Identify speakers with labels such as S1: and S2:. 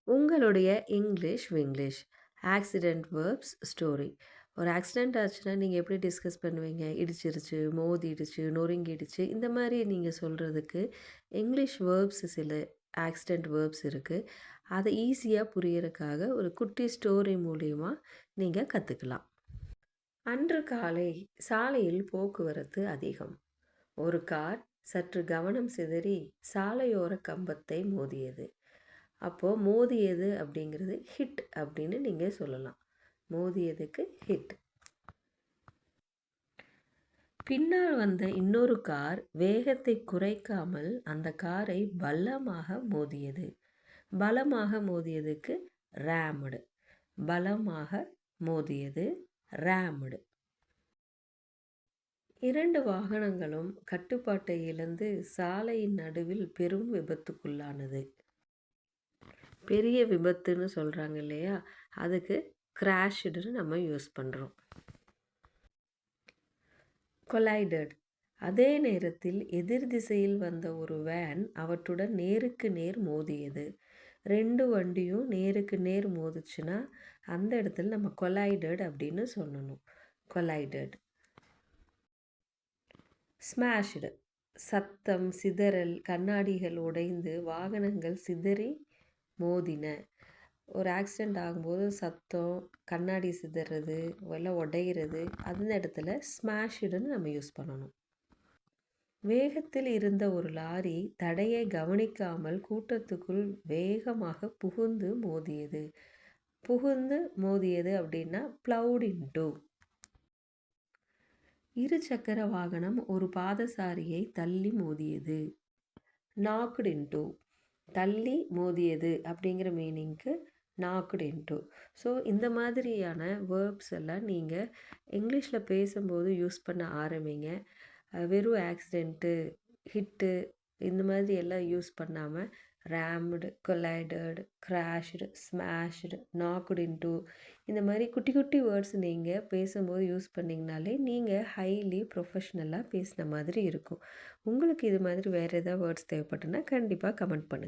S1: உங்களுடைய English Vinglish accident verbs story. ஒரு accident ஆச்சுன்னா நீங்கள் எப்படி டிஸ்கஸ் பண்ணுவீங்க? இடிச்சிருச்சு, மோதிடுச்சு, நொறுங்கிடுச்சு இந்த மாதிரி நீங்கள் சொல்கிறதுக்கு இங்கிலீஷ் வேர்ப்ஸ் சில ஆக்சிடெண்ட் வேர்ப்ஸ் இருக்குது. அதை ஈஸியாக புரியறதுக்காக ஒரு குட்டி ஸ்டோரி மூலிமா நீங்கள் கற்றுக்கலாம். அன்று காலை சாலையில் போக்குவரத்து அதிகம். ஒரு கார் சற்று கவனம் சிதறி சாலையோர கம்பத்தை மோதியது. அப்போது மோதியது அப்படிங்கிறது ஹிட் அப்படின்னு நீங்கள் சொல்லலாம். மோதியதுக்கு ஹிட். பின்னால் வந்த இன்னொரு கார் வேகத்தை குறைக்காமல் அந்த காரை பலமாக மோதியது. பலமாக மோதியதுக்கு ரேம்டு. பலமாக மோதியது ரேம்டு. இரண்டு வாகனங்களும் கட்டுப்பாட்டை இழந்து சாலையின் நடுவில் பெரும் விபத்துக்குள்ளானது. பெரிய விபத்துன்னு சொல்கிறாங்க இல்லையா, அதுக்கு கிராஷ்டுன்னு நம்ம யூஸ் பண்ணுறோம். கொலைடட். அதே நேரத்தில் எதிர் திசையில் வந்த ஒரு வேன் அவற்றுடன் நேருக்கு நேர் மோதியது. ரெண்டு வண்டியும் நேருக்கு நேர் மோதிச்சுன்னா அந்த இடத்துல நம்ம கொலைடட் அப்படின்னு சொல்லணும். கொலைடட். ஸ்மாஷ்டு. சத்தம், சிதறல், கண்ணாடிகள் உடைந்து வாகனங்கள் சிதறி மோதின. ஒரு ஆக்சிடெண்ட் ஆகும்போது சத்தம், கண்ணாடி சிதறது, எல்லாம் உடையிறது, அந்த இடத்துல ஸ்மாஷ்டுன்னு நம்ம யூஸ் பண்ணணும். வேகத்தில் இருந்த ஒரு லாரி தடையை கவனிக்காமல் கூட்டத்துக்குள் வேகமாக புகுந்து மோதியது. புகுந்து மோதியது அப்படின்னா ப்ளவுட் இன்டு. இரு சக்கர வாகனம் ஒரு பாதசாரியை தள்ளி மோதியது. Knocked into. தள்ளி மோதியது அப்படிங்கிற மீனிங்க்கு நாக்டு இன்டு. ஸோ இந்த மாதிரியான வேர்ப்ஸ் எல்லாம் நீங்கள் இங்கிலீஷில் பேசும்போது யூஸ் பண்ண ஆரம்பிங்க. வெறும் ஆக்சிடெண்ட்டு, ஹிட்டு இந்த மாதிரி எல்லாம் யூஸ் பண்ணாமல் ரேம்டு, கொலைடட், கிராஷ்டு, ஸ்மாஷ்டு, நாக்டு இன்டு இந்த மாதிரி குட்டி குட்டி வேர்ட்ஸ் நீங்கள் பேசும்போது யூஸ் பண்ணிங்கனாலே நீங்கள் ஹைலி ப்ரொஃபஷ்னலாக பேசின மாதிரி இருக்கும். உங்களுக்கு இது மாதிரி வேறு ஏதாவது வேர்ட்ஸ் தேவைப்பட்டுன்னா கண்டிப்பாக கமெண்ட் பண்ணுங்கள்.